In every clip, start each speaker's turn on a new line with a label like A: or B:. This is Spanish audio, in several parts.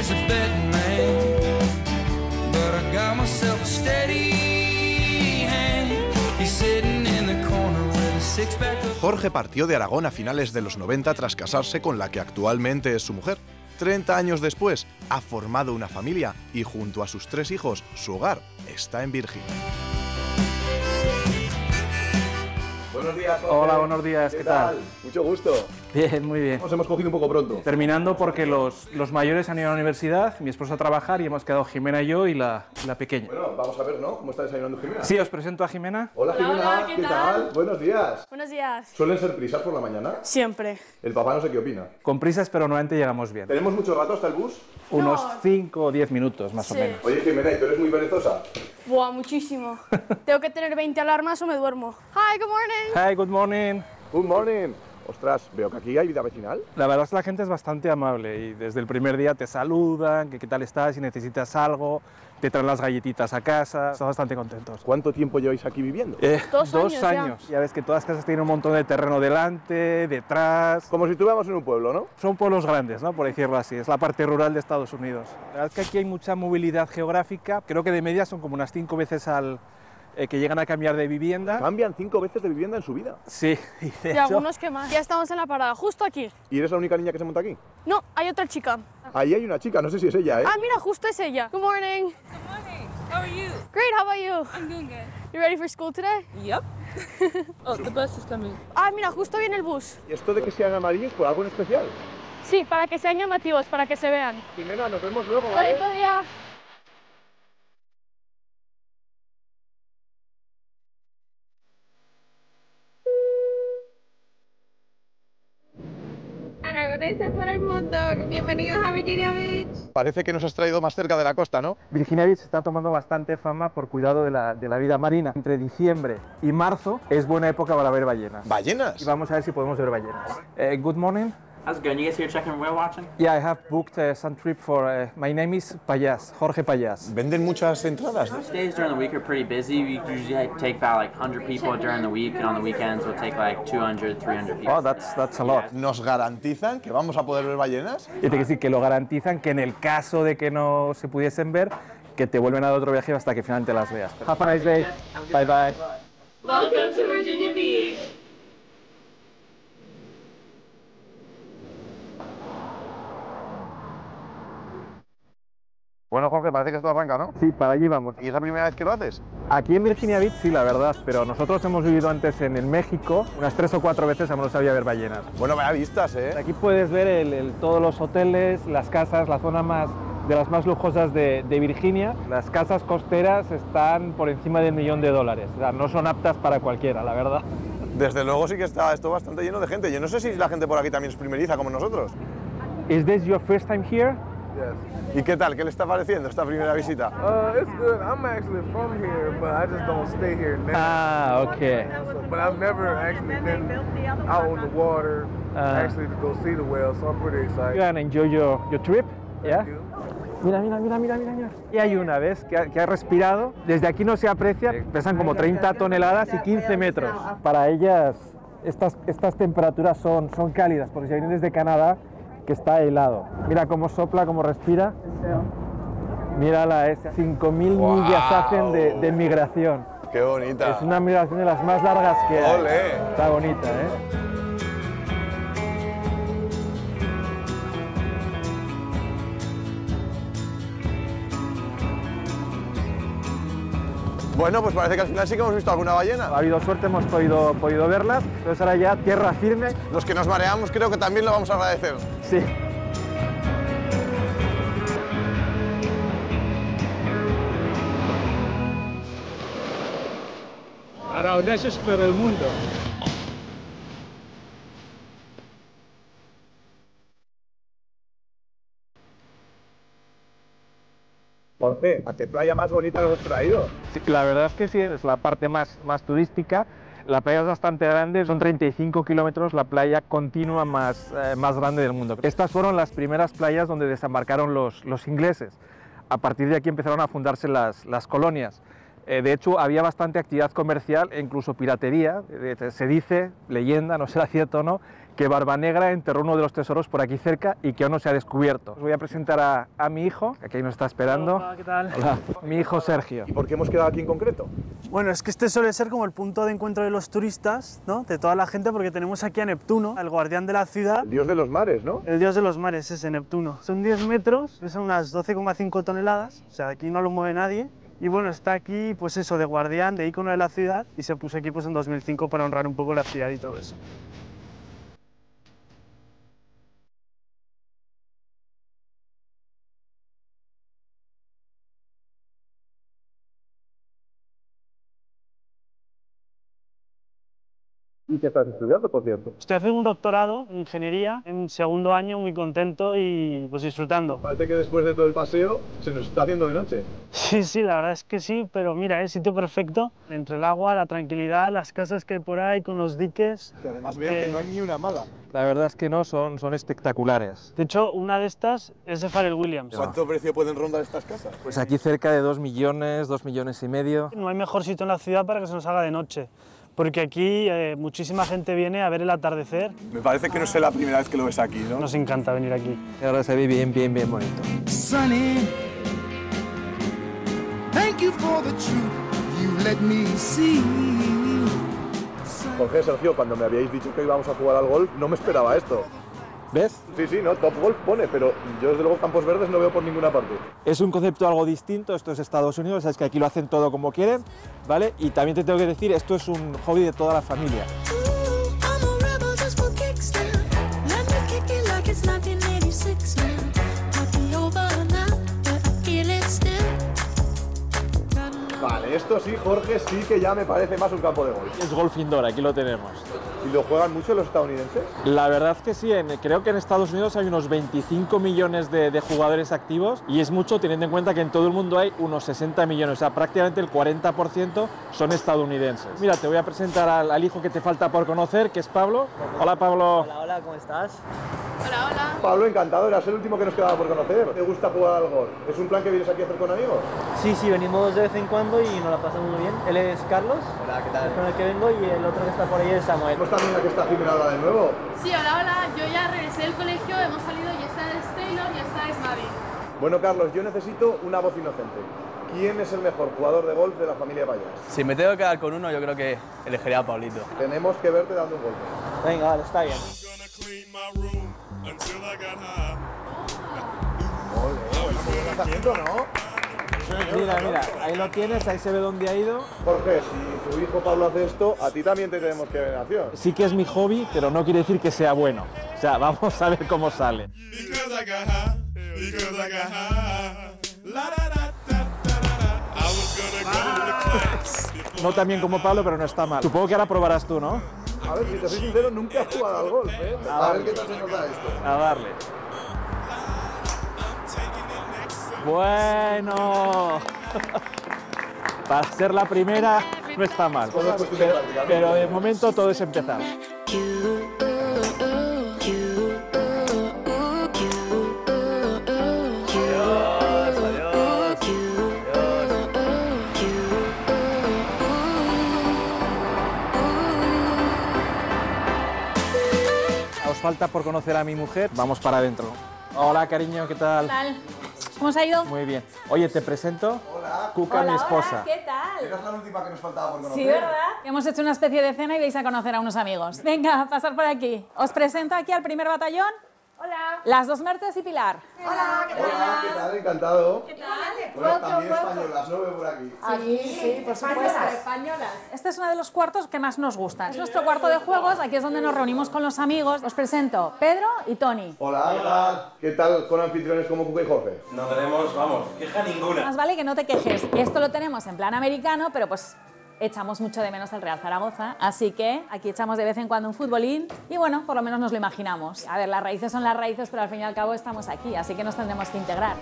A: is a betting man, but I got myself a steady hand. He's sitting in the corner with a six-pack of...
B: Jorge partió de Aragón a finales de los 90 tras casarse con la que actualmente es su mujer. 30 años después, ha formado una familia y junto a sus 3 hijos, su hogar está en Virginia. Buenos días, Jorge.
C: Hola, buenos días, ¿qué tal?
B: Mucho gusto.
C: Bien, muy bien.
B: Nos hemos cogido un poco pronto.
C: Terminando porque los mayores han ido a la universidad, mi esposa a trabajar y hemos quedado Jimena y yo y la pequeña.
B: Bueno, vamos a ver, ¿no? ¿Cómo está desayunando Jimena?
C: Sí, os presento a Jimena.
B: Hola, Jimena.
D: Hola, ¿qué tal?
B: Buenos días.
D: Buenos días.
B: ¿Suelen ser prisas por la mañana?
D: Siempre.
B: El papá no sé qué opina.
C: Con prisas, pero normalmente llegamos bien.
B: ¿Tenemos mucho rato hasta el bus?
C: Unos 5 o 10 minutos, más o menos.
B: Oye, Jimena, ¿y tú eres muy perezosa?
D: Buah, muchísimo. Tengo que tener 20 alarmas o me duermo. Hi, good morning.
C: Hi, good morning.
B: Good morning. Ostras, veo que aquí hay vida vecinal.
C: La verdad es que la gente es bastante amable y desde el primer día te saludan, que qué tal estás, si necesitas algo, te traen las galletitas a casa, están bastante contentos.
B: ¿Cuánto tiempo lleváis aquí viviendo?
D: 2
C: 2
D: años ya.
C: años. Ya ves que todas las casas tienen un montón de terreno delante, detrás.
B: Como si estuviéramos en un pueblo, ¿no?
C: Son pueblos grandes, ¿no? Por decirlo así, es la parte rural de Estados Unidos. La verdad es que aquí hay mucha movilidad geográfica, creo que de media son como unas 5 veces que llegan a cambiar de vivienda.
B: Cambian 5 veces de vivienda en su vida.
C: Sí, y de
D: Y
C: hecho,
D: algunos que más. Ya estamos en la parada, justo aquí.
B: ¿Y eres la única niña que se monta aquí?
D: No, hay otra chica.
B: Ahí hay una chica, no sé si es ella, ¿eh?
D: Ah, mira, justo es ella. Good morning.
E: Good morning. How are you?
D: Great, how about you?
E: I'm doing good.
D: You ready for school today?
E: Yep. Oh, the bus is coming.
D: Ah, mira, justo viene el bus.
B: ¿Y esto de que sean amarillos por algo en especial?
D: Sí, para que sean llamativos, para que se vean.
B: Jimena, nos vemos luego, ¿vale?
D: Bonito día.
F: Aragoneses por el mundo, bienvenidos a Virginia Beach.
B: Parece que nos has traído más cerca de la costa, ¿no?
C: Virginia Beach está tomando bastante fama por cuidado de la vida marina. Entre diciembre y marzo es buena época para ver ballenas.
B: ¿Ballenas?
C: Y vamos a ver si podemos ver ballenas. Good morning.
G: How's it going? You guys here checking whale watching?
C: Yeah, I have booked some trip for, my name is Payas, Jorge Payas.
B: ¿Venden muchas entradas?
G: Most days during the week are pretty busy. We usually take about like 100 people during the week, and on the weekends we'll take like 200, 300 people.
C: Oh, that's a lot.
B: ¿Nos garantizan que vamos a poder ver ballenas?
C: Y te quiero decir que lo garantizan que en el caso de que no se pudiesen ver, que te vuelven a dar otro viaje hasta que finalmente las veas. Have a nice day. Bye bye.
F: Welcome to Virginia Beach.
B: Bueno, Jorge, parece que esto arranca, ¿no?
C: Sí, para allí vamos.
B: ¿Y es la primera vez que lo haces?
C: Aquí en Virginia Beach sí, la verdad, pero nosotros hemos vivido antes en el México, unas 3 o 4 veces hemos sabido ver ballenas.
B: Bueno, vaya vistas, ¿eh?
C: Aquí puedes ver todos los hoteles, las casas, la zona de las más lujosas de Virginia. Las casas costeras están por encima del $1.000.000, o sea, no son aptas para cualquiera, la verdad.
B: Desde luego sí que está esto bastante lleno de gente. Yo no sé si la gente por aquí también es primeriza como nosotros.
C: Is this your first time here?
H: Yes.
B: ¿Y qué tal? ¿Qué le está pareciendo esta primera visita?
H: It's good. I'm actually from here, but I just don't stay here now.
C: Ah, okay.
H: But I've never actually been out on the water, actually to go see the whales, so I'm pretty excited.
C: You can enjoy your trip, yeah?
H: Thank you.
C: Mira. Y hay una vez que ha respirado, desde aquí no se aprecia, pesan como 30 toneladas y 15 metros. Para ellas estas temperaturas son cálidas, porque si vienen desde Canadá, que está helado. Mira cómo sopla, cómo respira. Mírala, 5.000 millas hacen de migración.
B: ¡Qué bonita!
C: Es una migración de las más largas que hay.
B: ¡Ole!
C: Está bonita, ¿eh?
B: Bueno, pues parece que al final sí que hemos visto alguna ballena.
C: Ha habido suerte, hemos podido verlas. Entonces ahora ya tierra firme.
B: Los que nos mareamos creo que también lo vamos a agradecer.
C: Sí.
I: Aragoneses por el mundo.
B: Jorge, ¿a qué playa más bonita nos hemos traído?
C: Sí, la verdad es que sí, es la parte más turística. La playa es bastante grande, son 35 kilómetros, la playa continua más grande del mundo. Estas fueron las primeras playas donde desembarcaron los ingleses. A partir de aquí empezaron a fundarse las colonias. De hecho, había bastante actividad comercial e incluso piratería. Se dice, leyenda, no será cierto o no, que Barbanegra enterró uno de los tesoros por aquí cerca y que aún no se ha descubierto. Os voy a presentar a mi hijo, que aquí nos está esperando.
J: Hola, ¿qué tal?
C: Hola, mi hijo Sergio.
B: ¿Y por qué hemos quedado aquí en concreto?
J: Bueno, es que este suele ser como el punto de encuentro de los turistas, ¿no? De toda la gente, porque tenemos aquí a Neptuno, el guardián de la ciudad.
B: El dios de los mares, ¿no?
J: El dios de los mares, ese Neptuno. Son 10 metros, pesan unas 12,5 toneladas, o sea, aquí no lo mueve nadie. Y bueno, está aquí, pues eso, de guardián, de ícono de la ciudad, y se puso aquí pues en 2005 para honrar un poco la ciudad y todo eso.
B: ¿Y qué estás estudiando, por cierto?
J: Estoy haciendo un doctorado en ingeniería, en segundo año, muy contento y pues disfrutando.
B: Parece que después de todo el paseo se nos está haciendo de noche.
J: Sí, sí, la verdad es que sí, pero mira, es sitio perfecto, entre el agua, la tranquilidad, las casas que hay por ahí, con los diques.
B: Que además vean que no hay ni una mala.
C: La verdad es que no, son espectaculares.
J: De hecho, una de estas es de Pharrell Williams.
B: ¿Cuánto precio pueden rondar estas casas?
C: Pues aquí cerca de 2 millones, 2 millones y medio.
J: No hay mejor sitio en la ciudad para que se nos haga de noche, porque aquí muchísima gente viene a ver el atardecer.
B: Me parece que no es la primera vez que lo ves aquí, ¿no?
J: Nos encanta venir aquí.
C: Y ahora se ve bien, bien, bien bonito.
A: Sunny, thank you for the truth you let me see.
B: Jorge, Sergio, cuando me habíais dicho que íbamos a jugar al golf, no me esperaba esto.
C: ¿Ves?
B: Sí, sí, no, Top Golf pone, pero yo desde luego campos verdes no veo por ninguna parte.
C: Es un concepto algo distinto, esto es Estados Unidos, sabes que aquí lo hacen todo como quieren, ¿vale? Y también te tengo que decir, esto es un hobby de toda la familia.
B: Vale, esto sí, Jorge, sí que ya me parece más un campo de golf.
C: Es golf indoor, aquí lo tenemos.
B: ¿Y lo juegan mucho los estadounidenses?
C: La verdad es que sí, creo que en Estados Unidos hay unos 25 millones de jugadores activos y es mucho teniendo en cuenta que en todo el mundo hay unos 60 millones, o sea, prácticamente el 40% son estadounidenses. Mira, te voy a presentar al hijo que te falta por conocer, que es Pablo. Hola, Pablo.
K: Hola, hola, ¿cómo estás?
D: Hola, hola.
B: Pablo, encantado, eras el último que nos quedaba por conocer. ¿Te gusta jugar al golf? ¿Es un plan que vienes aquí a hacer con amigos?
K: Sí, sí, venimos de vez en cuando y nos la pasamos muy bien. Él es Carlos,
G: Hola, ¿qué tal?
K: con el que vengo, y el otro que está por ahí es Samuel.
B: ¿Cómo está la que está Jimena ahora de nuevo?
D: Sí, hola, hola. Yo ya regresé del colegio, hemos salido y esta es Taylor y esta es Mavi.
B: Bueno, Carlos, yo necesito una voz inocente. ¿Quién es el mejor jugador de golf de la familia Payas?
L: Si me tengo que quedar con uno, yo creo que elegiría a Pablito.
B: Tenemos que verte dando un golpe.
K: Venga, vale, está bien.
B: ¿no?
C: Mira, mira, ahí lo tienes, ahí se ve dónde ha ido.
B: Jorge, si tu hijo Pablo hace esto, a ti también te tenemos que ver en acción.
C: Sí que es mi hobby, pero no quiere decir que sea bueno. O sea, vamos a ver cómo sale. No tan bien como Pablo, pero no está mal. Supongo que ahora probarás tú, ¿no?
B: A ver, si te soy sincero, nunca he jugado al golf, ¿eh? A ver qué tal se nos da esto.
C: A darle. Bueno. Para ser la primera no está mal. Pero de momento todo es empezar. Os falta por conocer a mi mujer. Vamos para adentro. Hola, cariño, ¿qué tal?
M: ¿Qué tal? ¿Cómo os ha ido?
C: Muy bien. Oye, te presento.
B: Hola.
C: Cuca, mi esposa.
M: Hola, ¿qué tal?
B: Eras la última que nos faltaba por conocer.
M: Sí, ¿verdad? Hemos hecho una especie de cena y vais a conocer a unos amigos. Venga, pasar por aquí. Os presento aquí al primer batallón. Hola. Las dos Mertes y Pilar.
F: Hola, ¿qué tal?
B: Hola, ¿qué tal? Encantado.
M: ¿Qué tal?
B: Bueno, también españolas, ¿no? Veo por aquí.
M: Aquí, sí, por supuesto. Españolas. Este es uno de los cuartos que más nos gustan. Es nuestro cuarto de juegos, aquí es donde nos reunimos con los amigos. Os presento Pedro y Tony.
B: Hola, ¿qué tal? ¿Qué tal con anfitriones como Cuca y Jorge?
L: No tenemos, vamos, queja ninguna.
M: Más vale que no te quejes. Esto lo tenemos en plan americano, pero pues echamos mucho de menos el Real Zaragoza, así que aquí echamos de vez en cuando un futbolín y bueno, por lo menos nos lo imaginamos. A ver, las raíces son las raíces, pero al fin y al cabo estamos aquí, así que nos tendremos que integrar.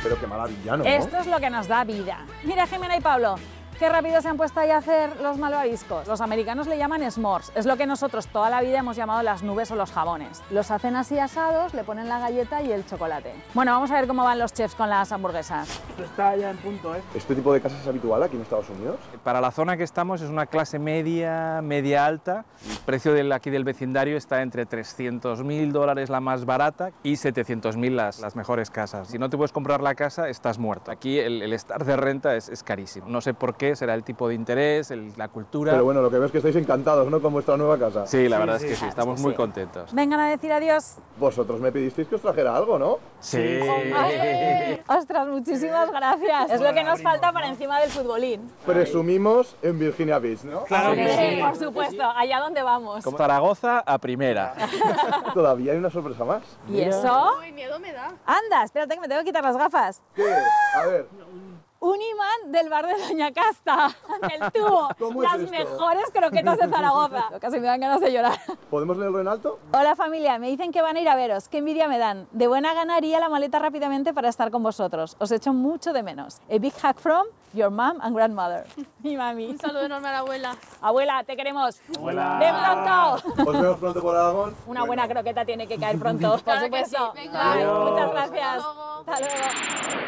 B: Pero qué maravilla, ¿no?
M: Esto es lo que nos da vida. Mira, Jimena y Pablo, Qué rápido se han puesto ahí a hacer los malvaviscos. Los americanos le llaman s'mores. Es lo que nosotros toda la vida hemos llamado las nubes o los jabones. Los hacen así asados, le ponen la galleta y el chocolate. Bueno, vamos a ver cómo van los chefs con las hamburguesas.
J: Esto está ya en punto, ¿eh?
B: ¿Este tipo de casa es habitual aquí en Estados Unidos?
C: Para la zona que estamos es una clase media, media alta. El precio aquí del vecindario está entre $300.000 la más barata y $700.000 las mejores casas. Si no te puedes comprar la casa, estás muerto. Aquí el estar de renta es carísimo. No sé por qué, será el tipo de interés, la cultura.
B: Pero bueno, lo que veo es que estáis encantados, ¿no?, con vuestra nueva casa.
C: Sí, la verdad es que sí, estamos muy contentos.
M: Vengan a decir adiós.
B: Vosotros me pedisteis que os trajera algo, ¿no?
C: Sí.
M: Ostras, muchísimas gracias. Es lo que nos falta para encima del futbolín.
B: Presumimos en Virginia Beach, ¿no?
J: Claro que sí.
M: Por supuesto, allá donde vamos.
C: Como Zaragoza a primera.
B: Todavía hay una sorpresa más.
M: ¿Y eso?
D: Uy, miedo me da.
M: Anda, espérate que me tengo que quitar las gafas.
B: ¿Qué? A ver.
M: Un imán del bar de Doña Casta, del tubo.
B: ¿Cómo es
M: Las
B: esto?
M: mejores croquetas de Zaragoza. Casi me dan ganas de llorar.
B: ¿Podemos leerlo en alto?
M: Hola familia, me dicen que van a ir a veros. Qué envidia me dan. De buena gana haría la maleta rápidamente para estar con vosotros. Os echo mucho de menos. A big hug from your mom and grandmother. Mi mami.
D: Un saludo enorme a la abuela.
M: Abuela, te queremos.
J: Abuela.
M: ¡Ven pronto!
B: Os vemos pronto por Aragón.
M: Una buena croqueta tiene que caer pronto, por
D: Claro que
M: supuesto.
D: sí. Venga.
M: Muchas gracias.
D: Hasta luego.
M: Hasta luego.